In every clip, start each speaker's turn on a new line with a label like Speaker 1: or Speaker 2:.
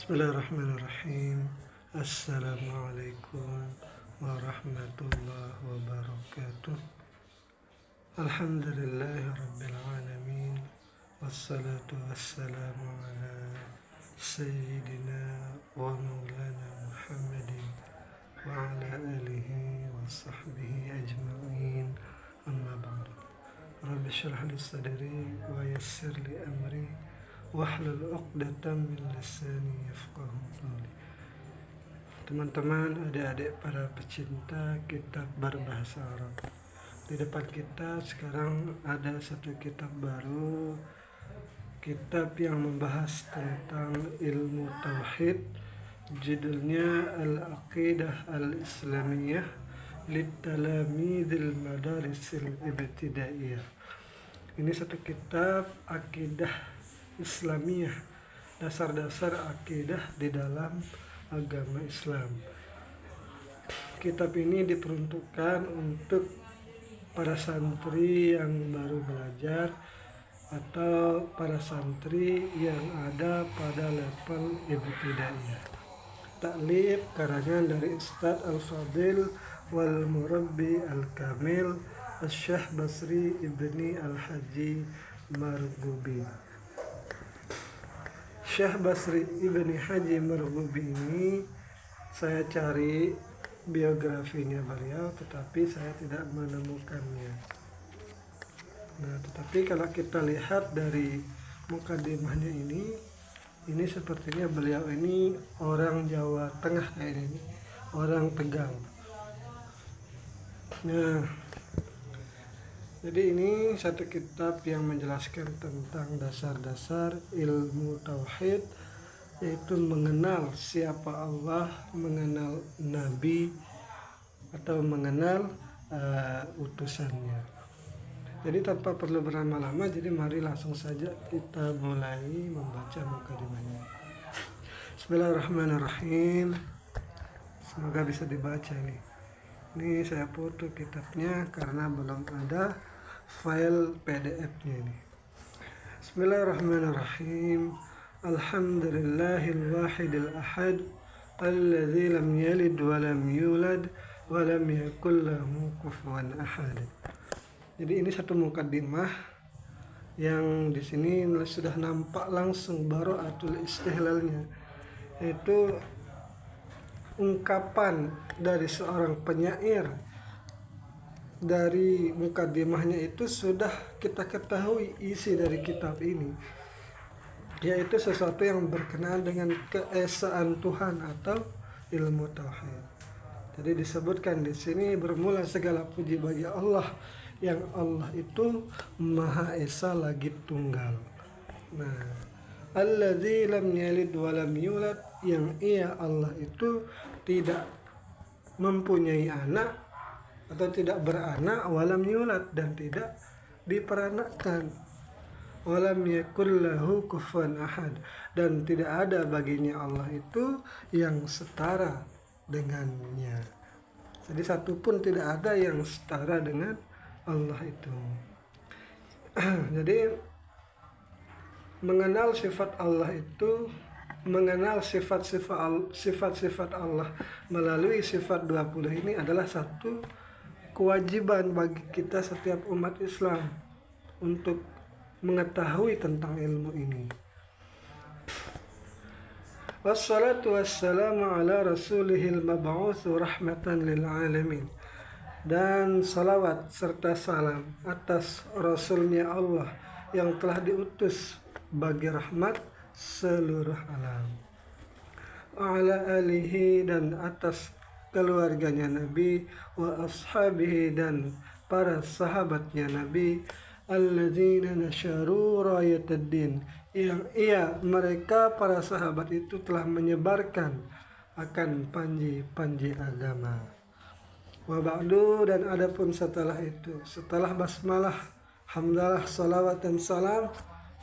Speaker 1: Bismillahirrahmanirrahim. Assalamualaikum warahmatullahi wabarakatuh. Alhamdulillahi rabbil alamin. Wassalatu wassalamu ala sayyidina wa maulana Muhammadin wa ala alihi wa sahbihi ajma'in. Amma ba'du. Rabbi shrah li sadri wa yassir li amri wahlul 'uqdatam min lisani yafqahu qawli. Teman-teman, adik-adik para pecinta kitab berbahasa Arab, di depan kita sekarang ada satu kitab baru, kitab yang membahas tentang ilmu tauhid. Judulnya Al-Aqidah Al-Islamiyah Litalamidil Madarisil Ibtidaiyah. Ini satu kitab akidah Islamiyah, dasar-dasar akidah di dalam agama Islam. Kitab ini diperuntukkan untuk para santri yang baru belajar atau para santri yang ada pada level ibtidaiyah. Taklif karangan dari Ustadz Al-Fadil wal Murabbi Al-Kamil Syekh Basri Ibni Al-Haji Marghubi. Syekh Basri Ibni Haji Marghubi ini saya cari biografinya beliau, tetapi saya tidak menemukannya. Nah, tetapi kalau kita lihat dari mukadimahnya ini sepertinya beliau ini orang Jawa Tengah kayaknya, orang Tegal. Nah, jadi ini satu kitab yang menjelaskan tentang dasar-dasar ilmu tauhid, yaitu mengenal siapa Allah, mengenal Nabi, atau mengenal utusannya. Jadi tanpa perlu berlama-lama, jadi mari langsung saja kita mulai membaca mukadimahnya. Bismillahirrahmanirrahim. Semoga bisa dibaca ini. Ini saya foto kitabnya karena belum ada file PDF-nya ini. Bismillahirrahmanirrahim. Alhamdulillahil wahidil ahad alladzi lam yalid wa lam yulad wa lam yakul lahu kufuwan ahad. Jadi ini satu mukaddimah yang di sini sudah nampak langsung bara'atul istihlalnya, yaitu ungkapan dari seorang penyair. Dari mukadimahnya itu sudah kita ketahui isi dari kitab ini, yaitu sesuatu yang berkenaan dengan keesaan Tuhan atau ilmu tauhid. Jadi disebutkan di sini, bermula segala puji bagi Allah, yang Allah itu Maha Esa lagi tunggal. Nah, alladzi lam yalid wa lam yulad, yang ia Allah itu tidak mempunyai anak atau tidak beranak, walam yulad, dan tidak diperanakkan, walam yakul lahu kufuwan ahad, dan tidak ada baginya Allah itu yang setara dengannya. Jadi satu pun tidak ada yang setara dengan Allah itu. Jadi mengenal sifat Allah itu, mengenal sifat-sifat Allah melalui sifat 20 ini adalah satu kewajiban bagi kita setiap umat Islam untuk mengetahui tentang ilmu ini. Wassalatu wassalamu ala rasulihil mab'utsu rahmatan lil alamin. Dan salawat serta salam atas Rasulnya Allah yang telah diutus bagi rahmat seluruh alam. Wa ala alihi, dan atas keluarganya Nabi, wa ashabihi, dan para sahabatnya Nabi, alladzina nasyaru rayatad din, yang mereka para sahabat itu telah menyebarkan akan panji-panji agama. Wa ba'du, dan adapun setelah itu, setelah basmalah, hamdalah, salawat dan salam,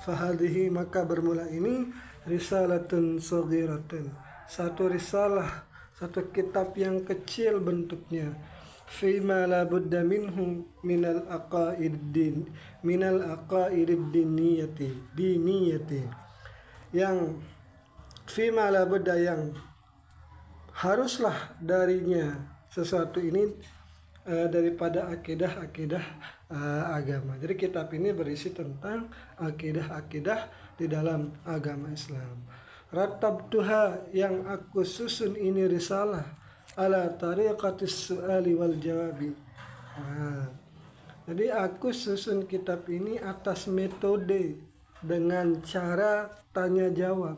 Speaker 1: fahadihi, maka bermula ini risalatun saghiratun, satu risalah, satu kitab yang kecil bentuknya, fima la budda minhu minal aqaiddin diniyati, yang fima la budda yang haruslah darinya sesuatu ini daripada akidah-akidah agama. Jadi kitab ini berisi tentang akidah-akidah di dalam agama Islam. Rattabtuha, yang aku susun ini risalah, ala tariqatis su'ali wal jawabi. Jadi aku susun kitab ini atas metode dengan cara tanya jawab.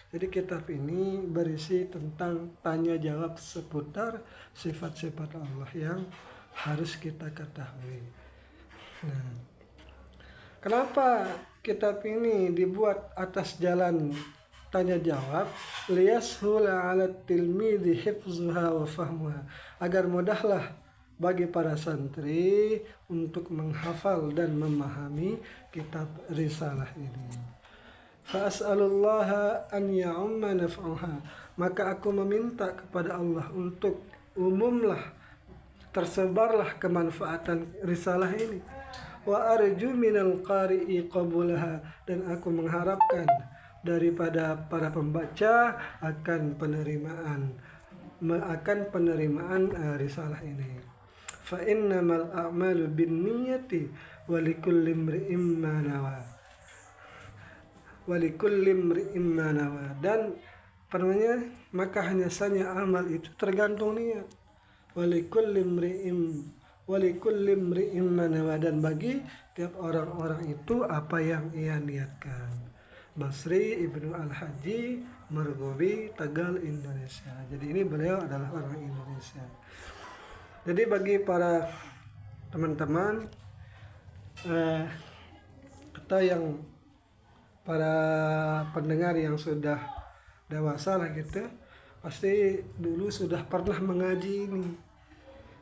Speaker 1: Jadi kitab ini berisi tentang tanya jawab seputar sifat-sifat Allah yang harus kita ketahui. Nah, kenapa kitab ini dibuat atas jalan tanya jawab? Liyashula 'ala tilmidhi hifzuha wa fahmuha, agar mudahlah bagi para santri untuk menghafal dan memahami kitab risalah ini. Fa'as'alullaha an ya'umma naf'uha, maka aku meminta kepada Allah untuk umumlah, tersebarlah kemanfaatan risalah ini. Wa arju minal qari'i qabulaha, dan aku mengharapkan daripada para pembaca akan penerimaan risalah ini. Fa innamal a'malu binniyati wa likulli imri'in ma nawa. Dan maka hanya saja amal itu tergantung niat. Walikulli imri'in ma nawa, dan bagi tiap orang-orang itu apa yang ia niatkan. Basri Ibnu Al-Haji, Margowi, Tegal, Indonesia. Jadi ini beliau adalah orang Indonesia. Jadi bagi para teman-teman atau yang para pendengar yang sudah dewasa lah gitu, pasti dulu sudah pernah mengaji ini.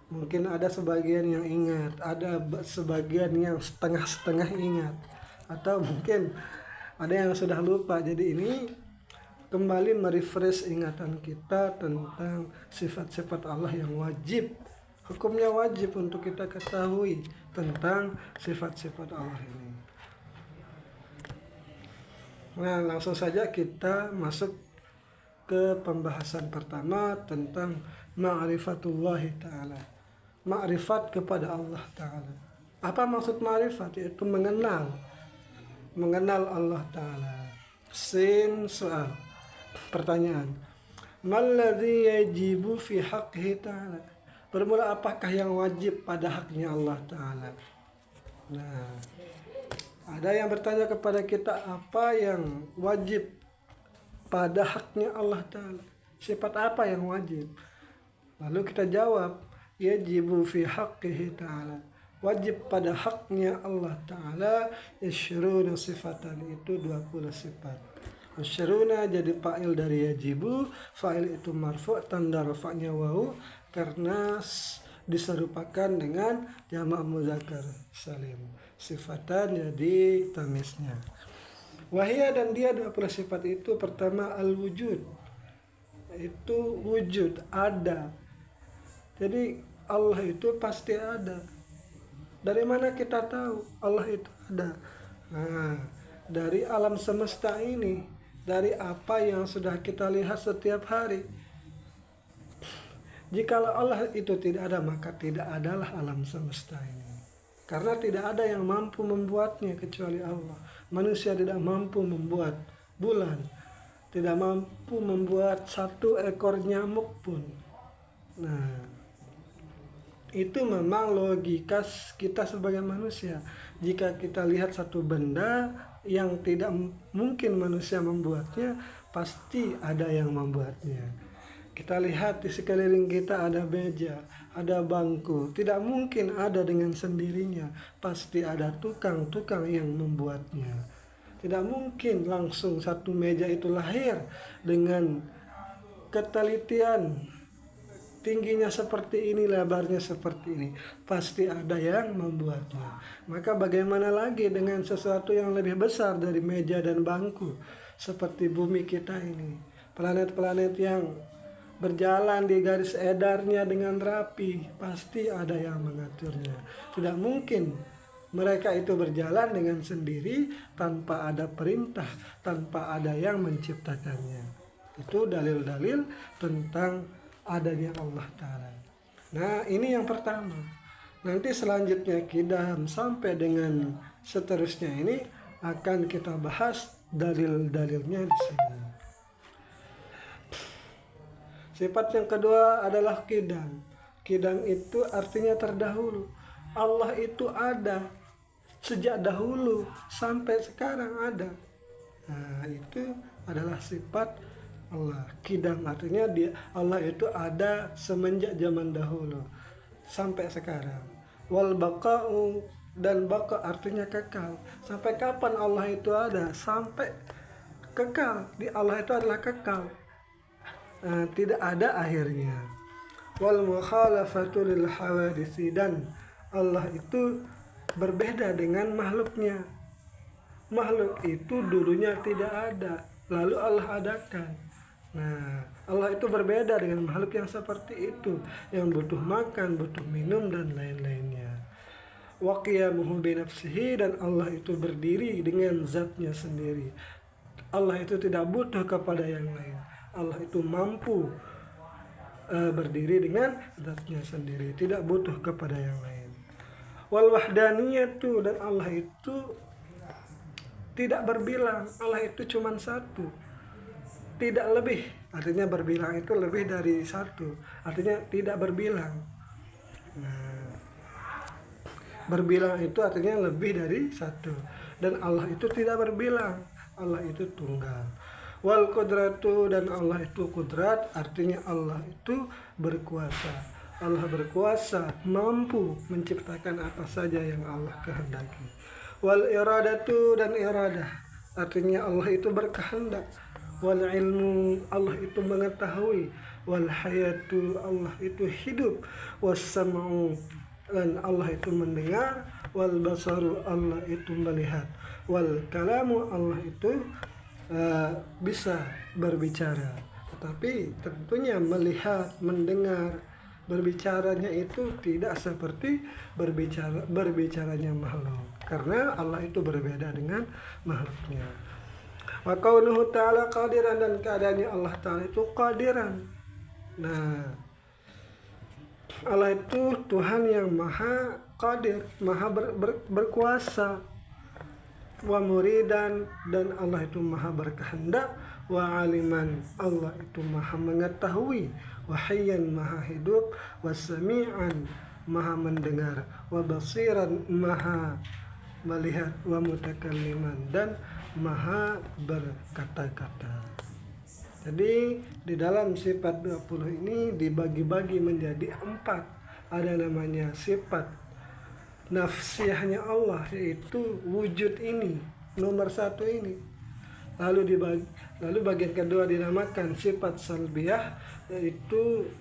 Speaker 1: Mungkin ada sebagian yang ingat, ada sebagian yang setengah-setengah ingat, atau mungkin ada yang sudah lupa. Jadi ini kembali merefresh ingatan kita tentang sifat-sifat Allah yang wajib, hukumnya wajib untuk kita ketahui tentang sifat-sifat Allah ini. Nah, langsung saja kita masuk ke pembahasan pertama tentang ma'rifatullah ta'ala. Ma'rifat kepada Allah ta'ala. Apa maksud ma'rifat? Yaitu mengenal Allah ta'ala. Sin soal. Pertanyaan. Malladhi yajibu fi haqqihi ta'ala. Bermula, apakah yang wajib pada haknya Allah ta'ala? Nah, ada yang bertanya kepada kita, apa yang wajib pada haknya Allah ta'ala? Sifat apa yang wajib? Lalu kita jawab, yajibu fi haqqihi ta'ala. Wajib pada haknya Allah ta'ala yashruna sifatan, itu 20 sifat. Yashruna jadi fa'il dari yajibu, fa'il itu marfu', tanda rafa'nya wawu karena diserupakan dengan jamak muzakkar salim. Sifatan jadi tamisnya. Wahia, dan dia 20 sifat itu, pertama al-wujud, itu wujud, ada. Jadi Allah itu pasti ada. Dari mana kita tahu Allah itu ada? Nah, dari alam semesta ini, dari apa yang sudah kita lihat setiap hari. Jikalau Allah itu tidak ada, maka tidak adalah alam semesta ini. Karena tidak ada yang mampu membuatnya kecuali Allah. Manusia tidak mampu membuat bulan, tidak mampu membuat satu ekor nyamuk pun. Nah, itu memang logika kita sebagai manusia. Jika kita lihat satu benda yang tidak mungkin manusia membuatnya, pasti ada yang membuatnya. Kita lihat di sekeliling kita ada meja, ada bangku. Tidak mungkin ada dengan sendirinya. Pasti ada tukang-tukang yang membuatnya. Tidak mungkin langsung satu meja itu lahir dengan ketelitian. Tingginya seperti ini, lebarnya seperti ini. Pasti ada yang membuatnya. Maka bagaimana lagi dengan sesuatu yang lebih besar dari meja dan bangku. Seperti bumi kita ini. Planet-planet yang berjalan di garis edarnya dengan rapi, pasti ada yang mengaturnya. Tidak mungkin mereka itu berjalan dengan sendiri tanpa ada perintah, tanpa ada yang menciptakannya. Itu dalil-dalil tentang adanya Allah Ta'ala. Nah, ini yang pertama. Nanti selanjutnya Qidam sampai dengan seterusnya ini akan kita bahas dalil-dalilnya di sini. Sifat yang kedua adalah Qidam. Qidam itu artinya terdahulu. Allah itu ada sejak dahulu sampai sekarang ada. Nah, itu adalah sifat Allah. Qidam artinya Allah itu ada semenjak zaman dahulu sampai sekarang. Wal baqa'u, dan baqa artinya kekal. Sampai kapan Allah itu ada? Sampai kekal. Allah itu adalah kekal. Tidak ada akhirnya. Wal mukhalafatu lil hawadisi, dan Allah itu berbeda dengan makhluknya. Makhluk itu dulunya tidak ada, lalu Allah adakan. Nah, Allah itu berbeda dengan makhluk yang seperti itu, yang butuh makan, butuh minum, dan lain-lainnya. Wa qiyamuhu bi nafsihi, dan Allah itu berdiri dengan zatnya sendiri. Allah itu tidak butuh kepada yang lain. Allah itu mampu berdiri dengan zatnya sendiri, tidak butuh kepada yang lain. Wal wahdaniyatu, dan Allah itu tidak berbilang. Allah itu cuma satu, tidak lebih. Artinya berbilang itu lebih dari satu, artinya tidak berbilang. Nah, berbilang itu artinya lebih dari satu, dan Allah itu tidak berbilang. Allah itu tunggal. Wal qudratu, dan Allah itu kudrat, artinya Allah itu berkuasa. Allah berkuasa, mampu menciptakan apa saja yang Allah kehendaki. Wal iradatu, dan iradah, artinya Allah itu berkehendak. Wal ilmu, Allah itu mengetahui. Wal hayatu, Allah itu hidup. Was sam'u, dan Allah itu mendengar. Wal basaru, Allah itu melihat. Wal kalamu, Allah itu bisa berbicara. Tetapi tentunya melihat, mendengar, berbicaranya itu tidak seperti berbicaranya makhluk, karena Allah itu berbeda dengan makhluknya. Wa qauluhu ta'ala qadiran, dan keadaannya Allah Ta'ala itu qadiran. Nah, Allah itu Tuhan yang maha qadir, maha berkuasa. Wa muridan, dan Allah itu maha berkehendak. Wa aliman, Allah itu maha mengetahui. Wa hayyan, maha hidup. Wa sami'an, maha mendengar. Wa basiran, maha melihat. Wa mutakalliman, dan maha berkata-kata. Jadi di dalam sifat 20 ini dibagi-bagi menjadi 4. Ada namanya sifat nafsiyahnya Allah, yaitu wujud ini, nomor 1 ini. Lalu bagian kedua dinamakan sifat salbiyah, yaitu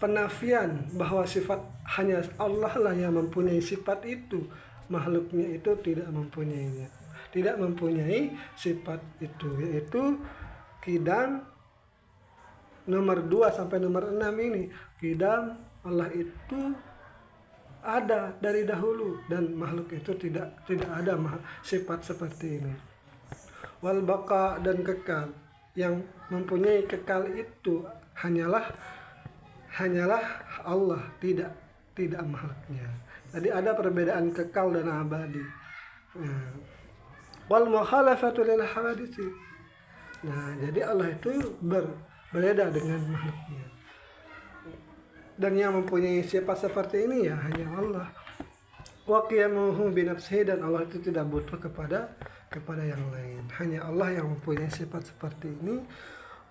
Speaker 1: penafian bahwa sifat hanya Allah lah yang mempunyai sifat itu, makhluknya itu tidak mempunyai sifat itu, yaitu Qidam nomor 2 sampai nomor 6 ini. Qidam, Allah itu ada dari dahulu, dan makhluk itu tidak ada sifat seperti ini. Wal baqa, dan kekal, yang mempunyai kekal itu hanyalah Allah, tidak makhluknya. Jadi ada perbedaan kekal dan abadi. Wal mukhalafatu lil hawadits. Nah, jadi Allah itu berbeda dengan makhluknya. Dan yang mempunyai sifat seperti ini ya hanya Allah. Wa qiyamuhu bi nafsihi, dan Allah itu tidak butuh kepada yang lain. Hanya Allah yang mempunyai sifat seperti ini.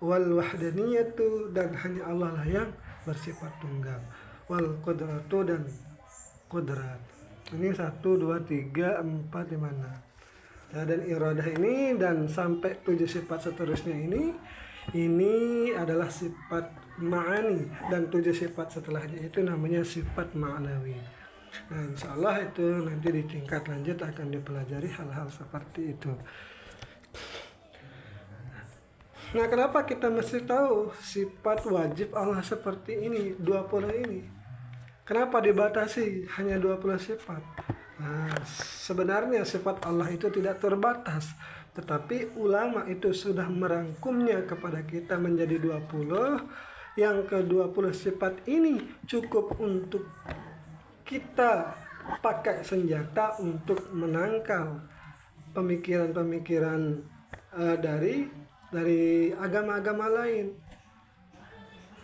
Speaker 1: Wal wahdaniyatu, dan hanya Allah lah yang bersifat tunggal. Wal qudratu, dan qudrat. Ini 1, 2, 3, 4, 5, 6. Ya, dan iradah ini dan sampai 7 sifat seterusnya ini adalah sifat ma'ani, dan 7 sifat setelahnya itu namanya sifat ma'nawi. Nah, insya Allah itu nanti di tingkat lanjut akan dipelajari hal-hal seperti itu. Nah, kenapa kita mesti tahu sifat wajib Allah seperti ini, 20 ini? Kenapa dibatasi hanya 20 sifat? Nah, sebenarnya sifat Allah itu tidak terbatas, tetapi ulama itu sudah merangkumnya kepada kita menjadi 20. Yang ke-20 sifat ini cukup untuk kita pakai senjata untuk menangkal pemikiran-pemikiran dari agama-agama lain,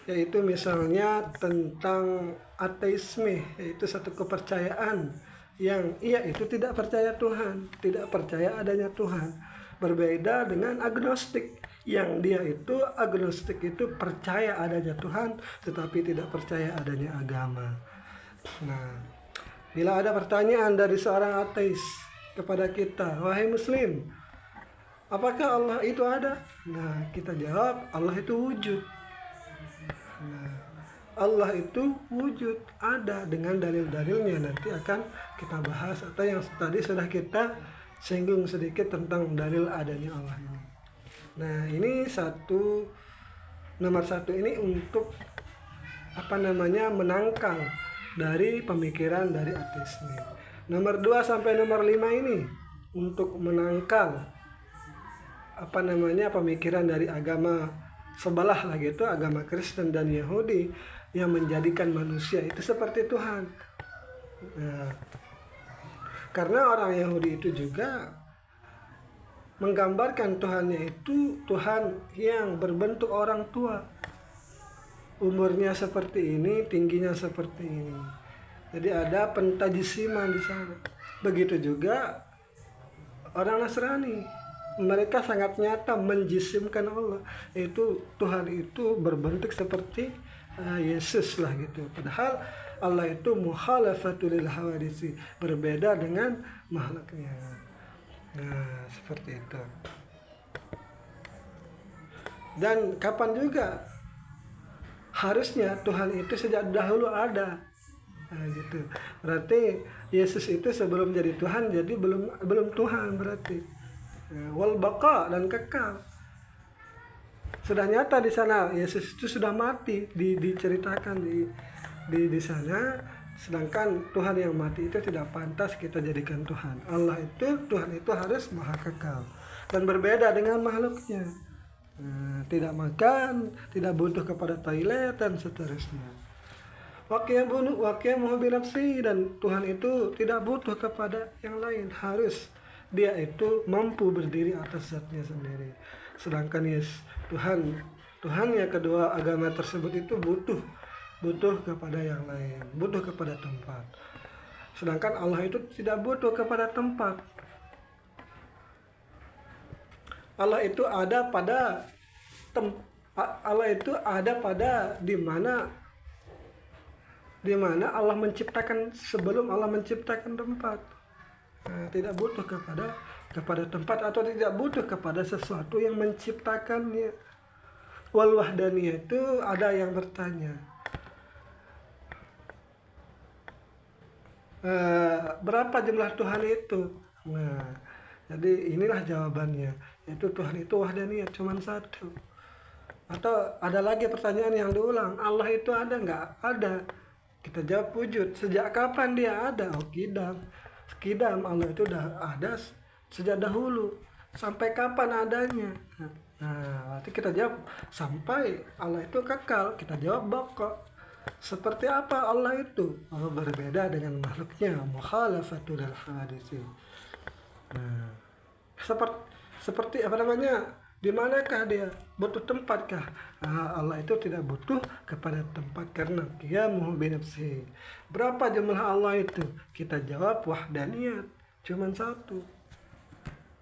Speaker 1: yaitu misalnya tentang ateisme, yaitu satu kepercayaan yang ia itu tidak percaya Tuhan, tidak percaya adanya Tuhan. Berbeda dengan agnostik, yang dia itu agnostik itu percaya adanya Tuhan tetapi tidak percaya adanya agama. Nah, bila ada pertanyaan dari seorang ateis kepada kita, wahai muslim, apakah Allah itu ada? Nah, kita jawab, Allah itu wujud. Nah, Allah itu wujud, ada dengan dalil-dalilnya, nanti akan kita bahas, atau yang tadi sudah kita singgung sedikit tentang dalil adanya Allah ini. Nah, ini nomor satu ini untuk menangkal dari pemikiran dari ateisme. Nomor 2 sampai nomor 5 ini untuk menangkal pemikiran dari agama sebelah lagi, itu agama Kristen dan Yahudi yang menjadikan manusia itu seperti Tuhan. Nah, karena orang Yahudi itu juga menggambarkan Tuhannya itu Tuhan yang berbentuk orang tua, umurnya seperti ini, tingginya seperti ini. Jadi ada pentajisiman di sana. Begitu juga orang Nasrani, mereka sangat nyata menjisimkan Allah, itu Tuhan itu berbentuk seperti Yesus lah gitu. Padahal Allah itu mukhalafatul lil hawadisi, berbeda dengan makhluknya. Nah, seperti itu. Dan kapan juga harusnya Tuhan itu sejak dahulu ada. Nah, gitu. Berarti Yesus itu sebelum jadi Tuhan, jadi belum Tuhan berarti. Wal baqa, dan kekal. Sudah nyata di sana, Yesus itu sudah mati, diceritakan di sana. Sedangkan Tuhan yang mati itu tidak pantas kita jadikan Tuhan. Tuhan itu harus maha kekal dan berbeda dengan makhluknya. Tidak makan, tidak butuh kepada toilet dan seterusnya. Waqiyamuhu binafsi, dan Tuhan itu tidak butuh kepada yang lain, harus dia itu mampu berdiri atas zatnya sendiri. Sedangkan Tuhan yang kedua agama tersebut itu butuh kepada yang lain, butuh kepada tempat. Sedangkan Allah itu tidak butuh kepada tempat. Allah itu ada pada di mana Allah menciptakan, sebelum Allah menciptakan tempat. Nah, tidak butuh kepada tempat, atau tidak butuh kepada sesuatu yang menciptakannya. Wal wahdaniyah itu ada yang bertanya, berapa jumlah Tuhan itu? Nah, jadi inilah jawabannya, yaitu Tuhan itu wahdaniyah, cuma satu. Atau ada lagi pertanyaan yang diulang, Allah itu ada nggak? Ada. Kita jawab wujud. Sejak kapan dia ada? Kidam, Allah itu udah ada sejak dahulu. Sampai kapan adanya? Nah, nanti kita jawab sampai Allah itu kekal. Kita jawab baqa. Seperti apa Allah itu? Allah berbeda dengan makhluknya. Mukhalafatul hadisi. Nah, seperti di manakah dia? Butuh tempatkah? Allah itu tidak butuh kepada tempat karena qiyamuhu binafsihi. Berapa jumlah Allah itu? Kita jawab wahdaniyat, cuman satu.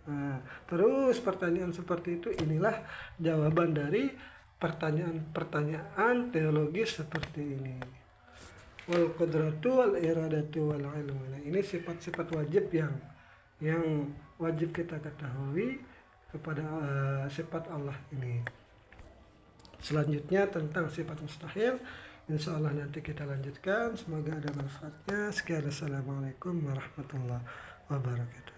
Speaker 1: Nah, terus pertanyaan seperti itu, inilah jawaban dari pertanyaan teologis seperti ini. Wal qudratu wal iradatu wal ilmu. Nah, ini sifat-sifat wajib yang wajib kita ketahui kepada sifat Allah ini. Selanjutnya tentang sifat mustahil, insya Allah nanti kita lanjutkan. Semoga ada manfaatnya. Sekian, assalamualaikum warahmatullahi wabarakatuh.